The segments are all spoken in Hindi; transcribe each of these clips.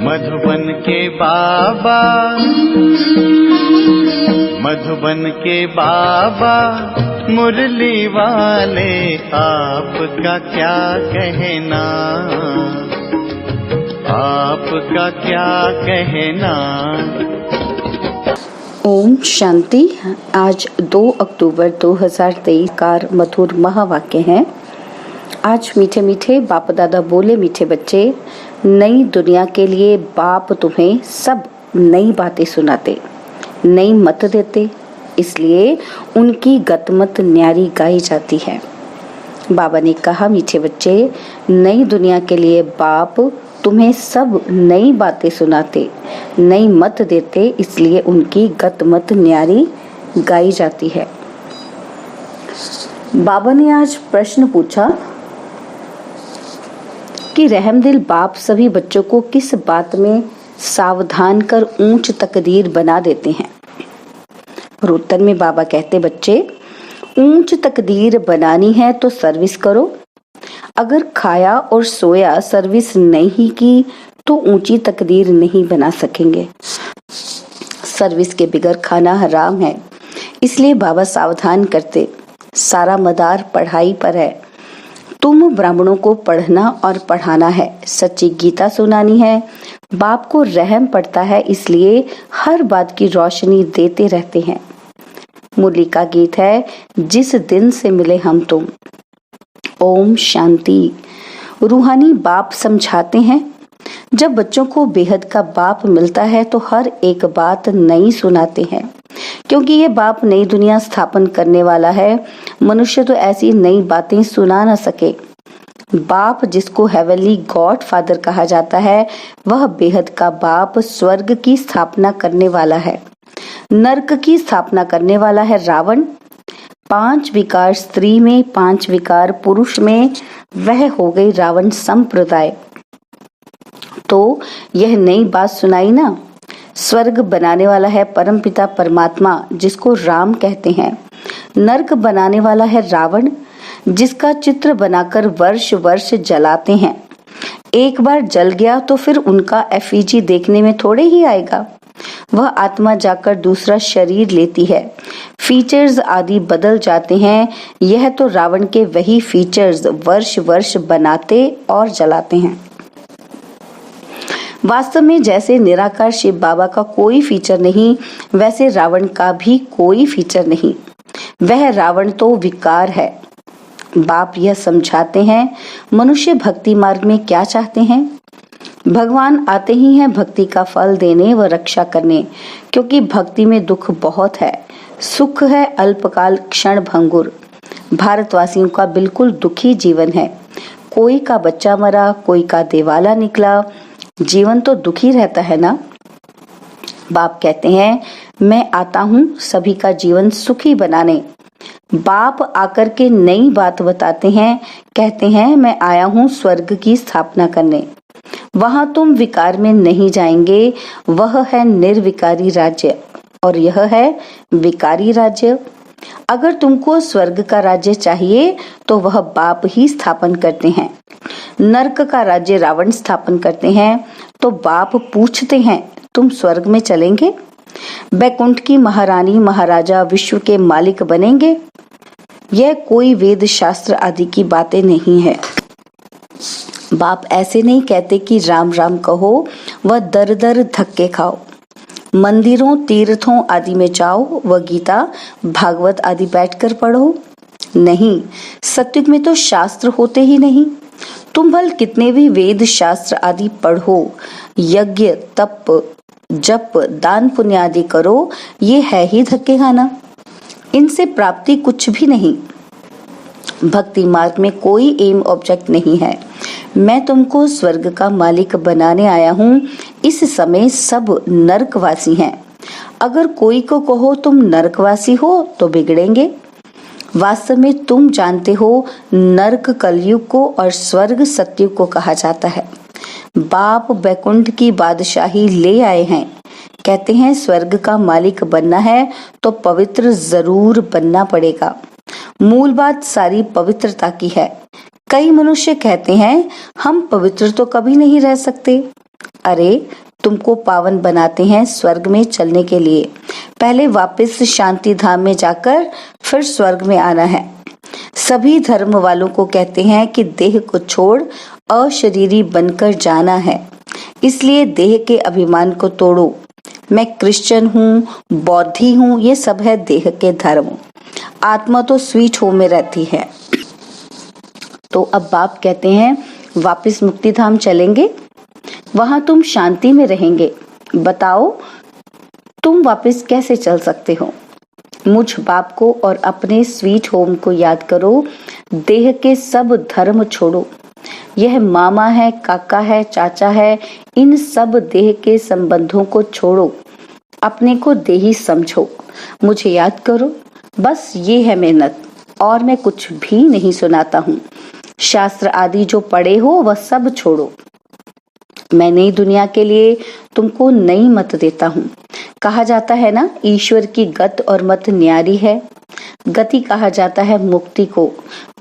मधुबन के बाबा, मधुबन के बाबा मुरली वाले, आपका क्या कहना, आपका क्या कहना। ओम शांति। आज 2 अक्टूबर 2023 का मधुर महावाक्य है। आज मीठे मीठे बाप दादा बोले, मीठे बच्चे, नई दुनिया के लिए बाप तुम्हें सब नई बातें सुनाते, नई मत देते, इसलिए उनकी गतमत न्यारी गाई जाती है। बाबा ने कहा, मीठे बच्चे, नई दुनिया के लिए बाप तुम्हें सब नई बातें सुनाते, नई मत देते, इसलिए उनकी गतमत न्यारी गाई जाती है। बाबा ने आज प्रश्न पूछा कि रहमदिल बाप सभी बच्चों को किस बात में सावधान कर ऊंच तकदीर बना देते हैं। और उत्तर में बाबा कहते, बच्चे, ऊंच तकदीर बनानी है तो सर्विस करो। अगर खाया और सोया सर्विस नहीं की तो ऊंची तकदीर नहीं बना सकेंगे। सर्विस के बगैर खाना हराम है, इसलिए बाबा सावधान करते, सारा मदार पढ़ाई पर है। तुम ब्राह्मणों को पढ़ना और पढ़ाना है, सच्ची गीता सुनानी है। बाप को रहम पड़ता है, इसलिए हर बात की रोशनी देते रहते हैं। मुरली का गीत है, जिस दिन से मिले हम तुम। ओम शांति। रूहानी बाप समझाते हैं, जब बच्चों को बेहद का बाप मिलता है तो हर एक बात नई सुनाते हैं, क्योंकि ये बाप नई दुनिया स्थापन करने वाला है। मनुष्य तो ऐसी नई बातें सुना न सके। बाप, जिसको हेवनली गॉड फादर कहा जाता है, वह बेहद का बाप स्वर्ग की स्थापना करने वाला है। नरक की स्थापना करने वाला है रावण। 5 विकार स्त्री में, 5 विकार पुरुष में, वह हो गई रावण संप्रदाय। तो यह नई बात सुनाई ना। स्वर्ग बनाने वाला है परमपिता परमात्मा, जिसको राम कहते हैं। नरक बनाने वाला है रावण, जिसका चित्र बनाकर वर्ष वर्ष जलाते हैं। एक बार जल गया तो फिर उनका एफिजी देखने में थोड़े ही आएगा। वह आत्मा जाकर दूसरा शरीर लेती है, फीचर्स आदि बदल जाते हैं। यह तो रावण के वही फीचर्स वर्ष वर्ष बनाते और जलाते हैं। वास्तव में जैसे निराकार शिव बाबा का कोई फीचर नहीं, वैसे रावण का भी कोई फीचर नहीं। वह रावण तो विकार है। बाप यह समझाते हैं, मनुष्य भक्ति मार्ग में क्या चाहते हैं। भगवान आते ही हैं भक्ति का फल देने व रक्षा करने, क्योंकि भक्ति में दुख बहुत है, सुख है अल्पकाल क्षण भंगुर। भारतवासियों का बिल्कुल दुखी जीवन है। कोई का बच्चा मरा, कोई का देवाला निकला, जीवन तो दुखी रहता है ना। बाप कहते हैं, मैं आता हूँ सभी का जीवन सुखी बनाने। बाप आकर के नई बात बताते हैं, कहते हैं, मैं आया हूँ स्वर्ग की स्थापना करने। वहां तुम विकार में नहीं जाएंगे, वह है निर्विकारी राज्य और यह है विकारी राज्य। अगर तुमको स्वर्ग का राज्य चाहिए तो वह बाप ही स्थापन करते हैं। नरक का राज्य रावण स्थापन करते हैं, तो बाप पूछते हैं, तुम स्वर्ग में चलेंगे? बैकुंठ की महारानी महाराजा विश्व के मालिक बनेंगे? यह कोई वेद शास्त्र आदि की बातें नहीं है। बाप ऐसे नहीं कहते कि राम राम कहो व दर दर धक्के खाओ, मंदिरों तीर्थों आदि में जाओ व गीता भागवत आदि बैठकर पढ़ो। नहीं, सत्युग में तो शास्त्र होते ही नहीं। तुम भल कितने भी वेद शास्त्र आदि पढ़ो, यज्ञ तप जप दान पुण्य आदि करो, ये है ही धक्के खाना। इनसे प्राप्ति कुछ भी नहीं। भक्ति मार्ग में कोई एम ऑब्जेक्ट नहीं है। मैं तुमको स्वर्ग का मालिक बनाने आया हूँ। इस समय सब नरकवासी हैं। अगर कोई को कहो तुम नरकवासी हो तो बिगड़ेंगे। वास्तव में तुम जानते हो, नरक कलयुग को और स्वर्ग सतयुग को कहा जाता है। बाप बैकुंठ की बादशाही ले आए हैं। कहते हैं स्वर्ग का मालिक बनना है तो पवित्र जरूर बनना पड़ेगा। मूल बात सारी पवित्रता की है। कई मनुष्य कहते हैं हम पवित्र तो कभी नहीं रह सकते। अरे तुमको पावन बनाते हैं स्वर्ग में चलने के लिए। पहले वापस शांति धाम में जाकर फिर स्वर्ग में आना है। सभी धर्म वालों को कहते हैं कि देह को छोड़ अशरीरी बनकर जाना है, इसलिए देह के अभिमान को तोड़ो। मैं क्रिश्चियन हूँ, बौद्धि हूँ, ये सब है देह के धर्म। आत्मा तो स्वीट होम में रहती है। तो अब बाप कहते हैं वापस मुक्ति धाम चलेंगे, वहां तुम शांति में रहेंगे। बताओ तुम वापस कैसे चल सकते हो? मुझ बाप को और अपने स्वीट होम को याद करो। देह के सब धर्म छोड़ो। यह मामा है, काका है, चाचा है, इन सब देह के संबंधों को छोड़ो। अपने को देही समझो। मुझे याद करो। बस ये है मेहनत, और मैं कुछ भी नहीं सुनाता हूँ। शास्त्र आदि जो पढ़े हो वह सब छोड़ो। मैं नई दुनिया के लिए तुमको नई मत देता हूँ। कहा जाता है ना, ईश्वर की गत और मत न्यारी है। गति कहा जाता है मुक्ति को।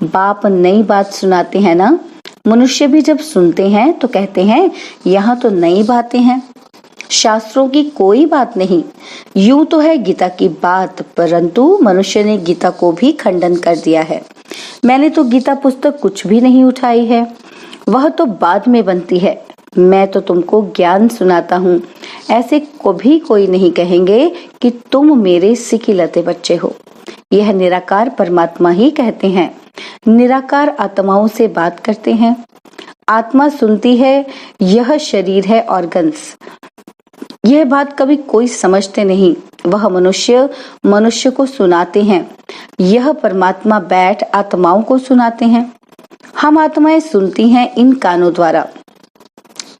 बाप नई बात सुनाते हैं ना। मनुष्य भी जब सुनते हैं तो कहते हैं यहाँ तो नई बातें हैं। शास्त्रों की कोई बात नहीं। यूं तो है गीता की बात, परंतु मनुष्य ने गीता को भी खंडन कर दिया है। मैंने तो गीता पुस्तक कुछ भी नहीं उठाई है, वह तो बाद में बनती है। मैं तो तुमको ज्ञान सुनाता हूँ। ऐसे कभी कोई नहीं कहेंगे कि तुम मेरे सिखिलते बच्चे हो। यह निराकार परमात्मा ही कहते हैं। निराकार आत्माओं से बात करते हैं। आत्मा सुनती है, यह शरीर है ऑर्गन्स। यह बात कभी कोई समझते नहीं। वह मनुष्य को सुनाते हैं। यह परमात्मा बैठ आत्माओं को सुनाते हैं। हम आत्माएं सुनती हैं इन कानों द्वारा।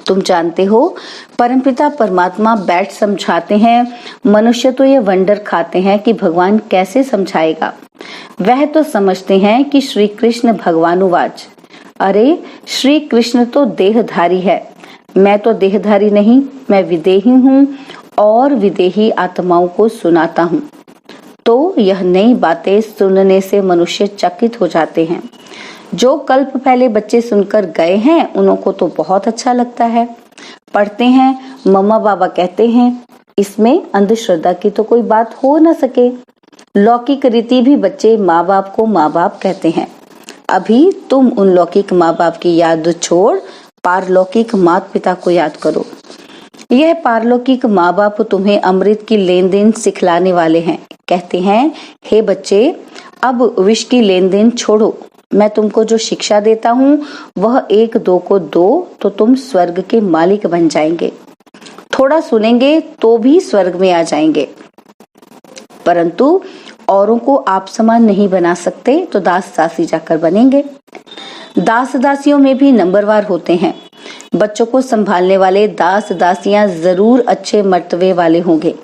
तुम जानते हो परमपिता परमात्मा बैठ समझाते हैं। मनुष्य तो ये वंडर खाते हैं कि भगवान कैसे समझाएगा। वह तो समझते हैं कि श्री कृष्ण भगवानुवाच। अरे श्री कृष्ण तो देहधारी है, मैं तो देहधारी नहीं, मैं विदेही हूँ और विदेही आत्माओं को सुनाता हूँ। तो यह नई बातें सुनने से मनुष्य चकित हो जाते हैं। जो कल्प पहले बच्चे सुनकर गए हैं उनको को तो बहुत अच्छा लगता है। पढ़ते हैं, मम्मा बाबा कहते हैं। इसमें अंधश्रद्धा की तो कोई बात हो न सके। लौकिक रीति भी बच्चे माँ बाप को माँ बाप कहते हैं। अभी तुम उन लौकिक माँ बाप की याद छोड़ पारलौकिक माता पिता को याद करो। यह पारलौकिक माँ बाप तुम्हें अमृत की लेन देन सिखलाने वाले हैं। कहते हैं, हे बच्चे, अब विष की लेन देन छोड़ो। मैं तुमको जो शिक्षा देता हूँ वह 1 2 को दो तो तुम स्वर्ग के मालिक बन जाएंगे। थोड़ा सुनेंगे तो भी स्वर्ग में आ जाएंगे, परंतु औरों को आप समान नहीं बना सकते तो दास दासी जाकर बनेंगे। दास दासियों में भी नंबरवार होते हैं। बच्चों को संभालने वाले दास दासियां जरूर अच्छे मर्तबे वाले होंगे।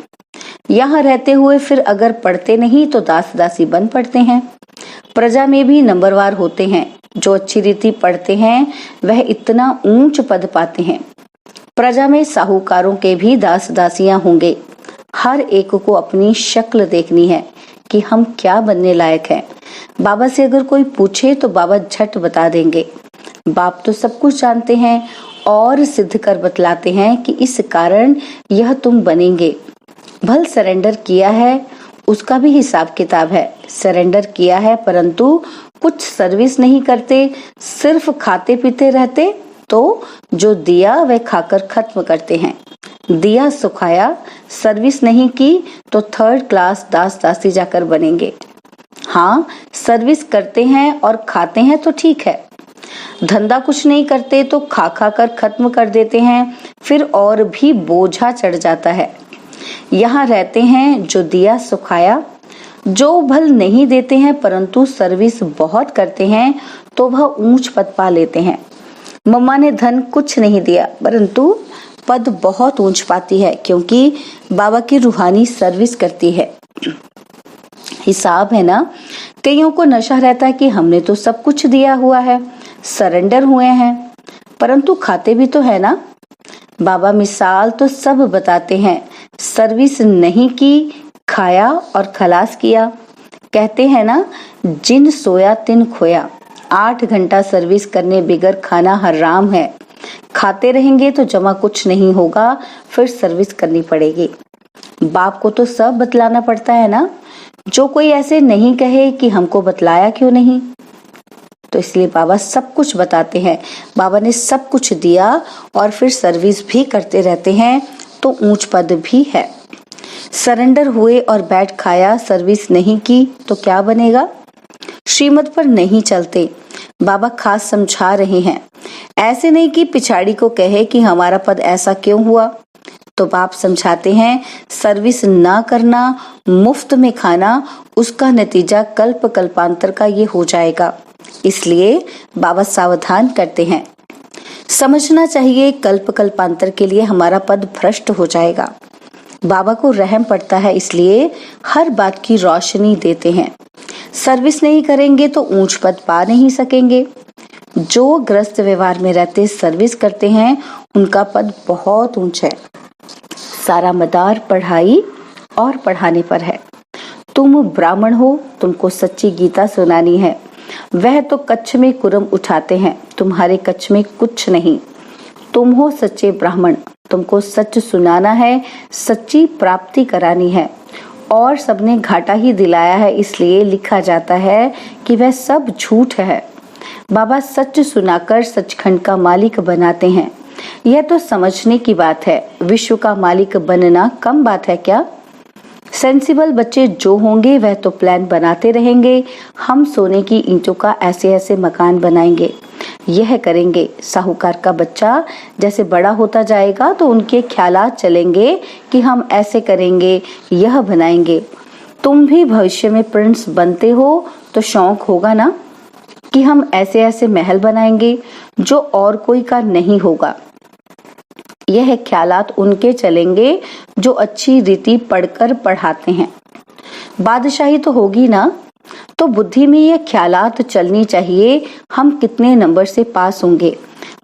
यहाँ रहते हुए फिर अगर पढ़ते नहीं तो दास दासी बन पड़ते हैं। प्रजा में भी नंबरवार होते हैं। जो अच्छी रीति पढ़ते हैं वह इतना ऊंच पद पाते हैं। प्रजा में साहूकारों के भी दास दासियां होंगे। हर एक को अपनी शक्ल देखनी है कि हम क्या बनने लायक हैं। बाबा से अगर कोई पूछे तो बाबा झट बता देंगे। बाप तो सब कुछ जानते हैं और सिद्ध कर बतलाते हैं कि इस कारण यह तुम बनेंगे। भल सरेंडर किया है उसका भी हिसाब किताब है। सरेंडर किया है परंतु कुछ सर्विस नहीं करते, सिर्फ खाते पीते रहते तो जो दिया वह खाकर खत्म करते हैं। दिया सुखाया, सर्विस नहीं की तो 3rd क्लास दास दासी जाकर बनेंगे। हाँ, सर्विस करते हैं और खाते हैं तो ठीक है। धंधा कुछ नहीं करते तो खा खा कर खत्म कर देते हैं, फिर और भी बोझा चढ़ जाता है। यहाँ रहते हैं जो दिया सुखाया, जो भल नहीं देते हैं परंतु सर्विस बहुत करते हैं तो वह ऊंच पद पा लेते हैं। मम्मा ने धन कुछ नहीं दिया परंतु पद बहुत ऊंच पाती है क्योंकि बाबा की रूहानी सर्विस करती है। हिसाब है ना। कईयों को नशा रहता है कि हमने तो सब कुछ दिया हुआ है, सरेंडर हुए हैं, परंतु खाते भी तो है ना। बाबा मिसाल तो सब बताते हैं। सर्विस नहीं की, खाया और खलास किया। कहते हैं ना, जिन सोया तिन खोया। 8 घंटा सर्विस करने बिगर खाना हराम है। खाते रहेंगे तो जमा कुछ नहीं होगा, फिर सर्विस करनी पड़ेगी। बाप को तो सब बतलाना पड़ता है ना। जो कोई ऐसे नहीं कहे कि हमको बतलाया क्यों नहीं, तो इसलिए बाबा सब कुछ बताते हैं। बाबा ने सब कुछ दिया और फिर सर्विस भी करते रहते हैं, तो ऊंच पद भी है। सरेंडर हुए और बैठ खाया, सर्विस नहीं की तो क्या बनेगा? श्रीमत पर नहीं चलते। बाबा खास समझा रहे हैं, ऐसे नहीं कि पिछाड़ी को कहे कि हमारा पद ऐसा क्यों हुआ। तो बाप समझाते हैं, सर्विस ना करना, मुफ्त में खाना, उसका नतीजा कल्प कल्पांतर का ये हो जाएगा। इसलिए बाबा सावधान करते हैं। समझना चाहिए कल्प कल्पांतर के लिए हमारा पद भ्रष्ट हो जाएगा। बाबा को रहम पड़ता है, इसलिए हर बात की रोशनी देते हैं। सर्विस नहीं करेंगे तो ऊंच पद पा नहीं सकेंगे। जो ग्रस्त व्यवहार में रहते सर्विस करते हैं, उनका पद बहुत ऊंचा है। सारा मदार पढ़ाई और पढ़ाने पर है। तुम ब्राह्मण हो, तुमको सच्ची गीता सुनानी है। वह तो कच्छ में कुरम उठाते हैं, तुम्हारे कच्छ में कुछ नहीं। तुम हो सच्चे ब्राह्मण, तुमको सच सुनाना है, सच्ची प्राप्ति करानी है। और सबने घाटा ही दिलाया है, इसलिए लिखा जाता है कि वह सब झूठ है। बाबा सच सुनाकर सचखंड का मालिक बनाते हैं। यह तो समझने की बात है। विश्व का मालिक बनना कम बात है क्या? सेंसिबल बच्चे जो होंगे वह तो प्लान बनाते रहेंगे। हम सोने की ईंटों का ऐसे ऐसे मकान बनाएंगे, यह करेंगे। साहूकार का बच्चा जैसे बड़ा होता जाएगा तो उनके ख्यालात चलेंगे कि हम ऐसे करेंगे, यह बनाएंगे। तुम भी भविष्य में प्रिंस बनते हो तो शौक होगा ना कि हम ऐसे ऐसे महल बनाएंगे जो और कोई का नहीं होगा। यह ख्यालात उनके चलेंगे जो अच्छी रीति पढ़कर पढ़ाते हैं। बादशाही तो होगी ना, तो बुद्धि में यह ख्यालात चलनी चाहिए, हम कितने नंबर से पास होंगे।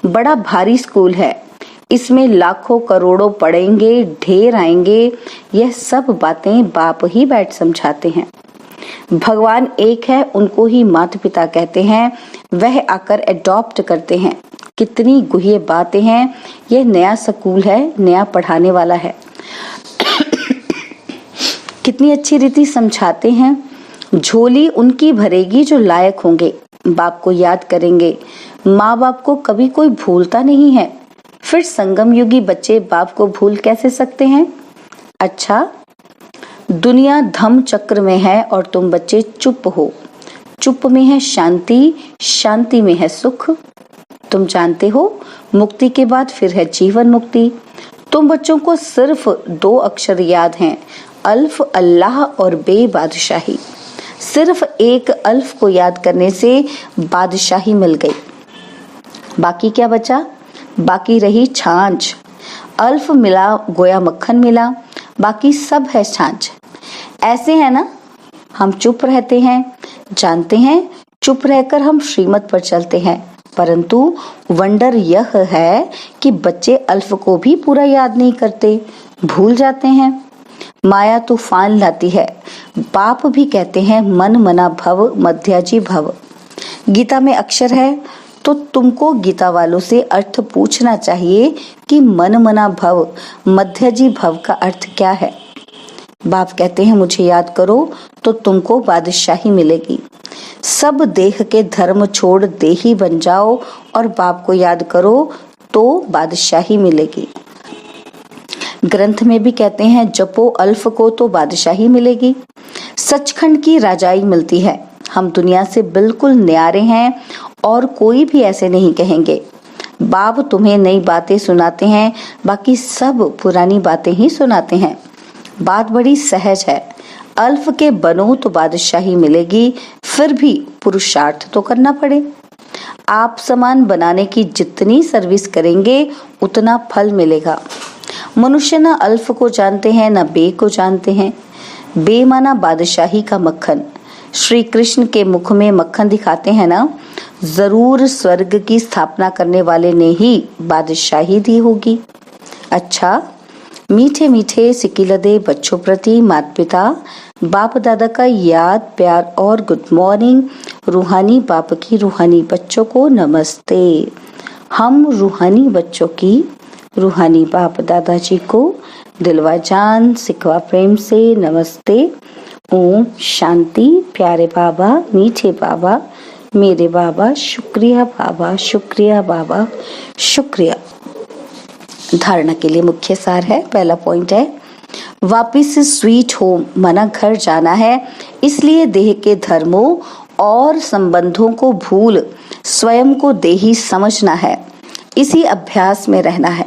बड़ा भारी स्कूल है, इसमें लाखों करोड़ों पढ़ेंगे, ढेर आएंगे। यह सब बातें बाप ही बैठ समझाते हैं। भगवान एक है, उनको ही माता पिता कहते हैं, वह आकर एडॉप्ट करते हैं। कितनी गुह्य बातें हैं। यह नया स्कूल है, नया पढ़ाने वाला है। कितनी अच्छी रीति समझाते हैं। झोली उनकी भरेगी जो लायक होंगे, बाप को याद करेंगे। माँ बाप को कभी कोई भूलता नहीं है, फिर संगम युगी बच्चे बाप को भूल कैसे सकते हैं? अच्छा, दुनिया धम चक्र में है और तुम बच्चे चुप हो। चुप में है शांति, शांति में है सुख। तुम जानते हो मुक्ति के बाद फिर है जीवन मुक्ति। तुम बच्चों को सिर्फ 2 अक्षर याद हैं, अल्फ अल्लाह और बे बादशाही। सिर्फ एक अल्फ को याद करने से बादशाही मिल गई। बाकी क्या बचा? बाकी रही छाछ। अल्फ मिला गोया मक्खन मिला, बाकी सब है छाछ। ऐसे है ना, हम चुप रहते हैं, जानते हैं चुप रहकर हम श्रीमत पर चलते हैं, परंतु वंडर यह है कि बच्चे अल्फ को भी पूरा याद नहीं करते, भूल जाते हैं। माया तूफान लाती है। बाप भी कहते हैं मन मना भव मध्याजी भव। गीता में अक्षर है, तो तुमको गीता वालों से अर्थ पूछना चाहिए कि मन मना भव मध्याजी भव का अर्थ क्या है। बाप कहते हैं मुझे याद करो तो तुमको बादशाही मिलेगी। सब देह के धर्म छोड़ देही बन जाओ और बाप को याद करो तो बादशाही मिलेगी। ग्रंथ में भी कहते हैं जपो अल्फ को तो बादशाही मिलेगी। सचखंड की राजाई मिलती है। हम दुनिया से बिल्कुल न्यारे हैं और कोई भी ऐसे नहीं कहेंगे। बाप तुम्हें नई बातें सुनाते हैं, बाकी सब पुरानी बातें ही सुनाते हैं। बात बड़ी सहज है। अल्फ के बनो तो बादशाही मिलेगी, फिर भी पुरुषार्थ तो करना पड़े। आप समान बनाने की जितनी सर्विस करेंगे उतना फल मिलेगा। मनुष्य ना अल्फ को जानते हैं ना बे को जानते हैं। बे माना बादशाही का मक्खन। श्री कृष्ण के मुख में मक्खन दिखाते हैं ना, जरूर स्वर्ग की स्थापना करने वाले ने ही बादशाही दी होगी। अच्छा, मीठे मीठे सिकिलदे बच्चों प्रति माता पिता बाप दादा का याद प्यार और गुड मॉर्निंग। रूहानी बाप की रूहानी बच्चों को नमस्ते। हम रूहानी बच्चों की रूहानी बाप दादाजी को दिलवा जान सिकवा प्रेम से नमस्ते। ओम शांति। प्यारे बाबा, मीठे बाबा, मेरे बाबा, शुक्रिया बाबा, शुक्रिया बाबा, शुक्रिया। धारणा के लिए मुख्य सार है। पहला पॉइंट है, वापिस स्वीट होम माना घर जाना है, इसलिए देह के धर्मों और संबंधों को भूल स्वयं को देही समझना है, इसी अभ्यास में रहना है।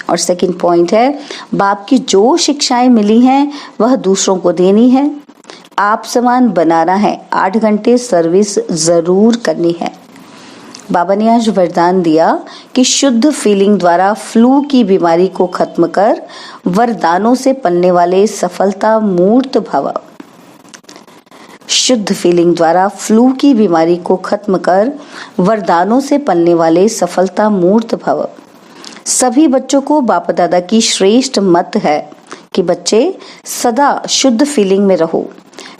और सेकंड पॉइंट है, बाप की जो शिक्षाएं मिली हैं वह दूसरों को देनी है, आप समान बनाना है, 8 घंटे सर्विस जरूर करनी है। बाबा ने आज वरदान दिया कि शुद्ध फीलिंग द्वारा फ्लू की बीमारी को खत्म कर वरदानों से पलने वाले सफलता मूर्त भव। शुद्ध फीलिंग द्वारा फ्लू की बीमारी को खत्म कर वरदानों से पलने वाले सफलता मूर्त भव। सभी बच्चों को बाप दादा की श्रेष्ठ मत है कि बच्चे सदा शुद्ध फीलिंग में रहो।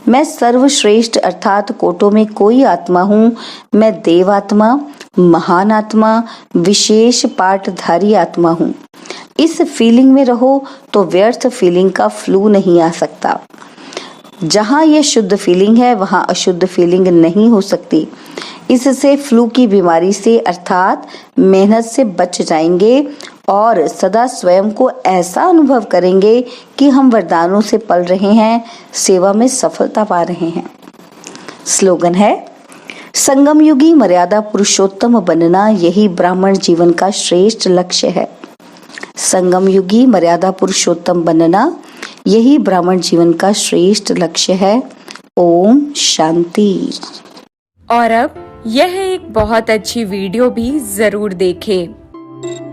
मैं सर्वश्रेष्ठ अर्थात कोटों में कोई आत्मा हूँ, मैं देव आत्मा, महान आत्मा, विशेष पाठधारी आत्मा हूँ। इस फीलिंग में रहो तो व्यर्थ फीलिंग का फ्लू नहीं आ सकता। जहाँ ये शुद्ध फीलिंग है वहाँ अशुद्ध फीलिंग नहीं हो सकती। इससे फ्लू की बीमारी से अर्थात मेहनत से बच जाएंगे और सदा स्वयं को ऐसा अनुभव करेंगे कि हम वरदानों से पल रहे हैं, सेवा में सफलता पा रहे हैं। स्लोगन है, संगम युगी मर्यादा पुरुषोत्तम बनना, यही ब्राह्मण जीवन का श्रेष्ठ लक्ष्य है। संगम युगी मर्यादा पुरुषोत्तम बनना, यही ब्राह्मण जीवन का श्रेष्ठ लक्ष्य है। ओम शांति। और अब यह एक बहुत अच्छी वीडियो भी जरूर देखें।